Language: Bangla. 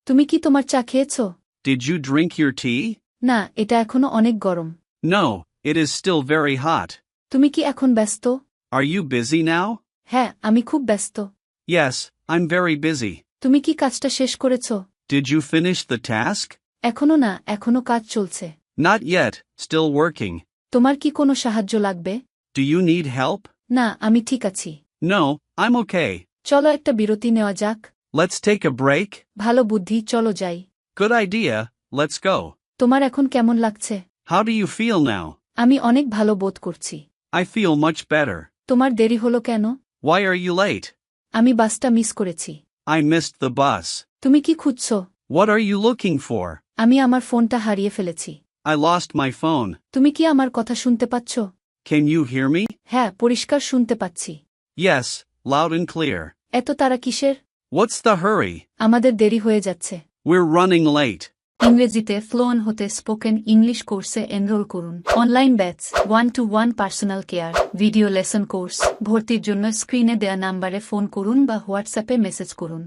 তুমি কি তোমার চা খেয়েছো? Did you drink your tea? না, এটা এখনো অনেক গরম। No, it is still very hot. তুমি কি এখন ব্যস্ত? Are you busy now? হ্যাঁ, আমি খুব ব্যস্ত। Yes, I'm very busy. তুমি কি কাজটা শেষ করেছো? Did you finish the task? এখনো না, এখনো কাজ চলছে। Not yet, still working. তোমার কি কোনো সাহায্য লাগবে? Do you need help? না, আমি ঠিক আছি। No, I'm okay. চলো একটা বিরতি নেওয়া যাক। Let's take a break. ভালো বুদ্ধি, চলো যাই। Good idea, let's go. তোমার এখন কেমন লাগছে? How do you feel now? আমি অনেক ভালো বোধ করছি। I feel much better. তোমার দেরি হলো কেন? Why are you late? আমি বাসটা মিস করেছি। I missed the bus. তুমি কি খুঁজছো? What are you looking for? আমি আমার ফোনটা হারিয়ে ফেলেছি। I lost my phone. তুমি কি আমার কথা শুনতে পাচ্ছ? Can you hear me? হ্যাঁ, পরিষ্কার শুনতে পাচ্ছি। Yes, loud and clear. এত তাড়া কিসের? What's the hurry? আমাদের দেরি হয়ে যাচ্ছে। We're running late. ইংরেজিতে ফ্লুয়েন্ট হতে স্পোকেন ইংলিশ কোর্সে এনরোল করুন। Online batch, 1-to-1 personal care, video lesson course. ভর্তির জন্য স্ক্রিনে দেয়া নাম্বারে ফোন করুন বা হোয়াটসঅ্যাপে মেসেজ করুন।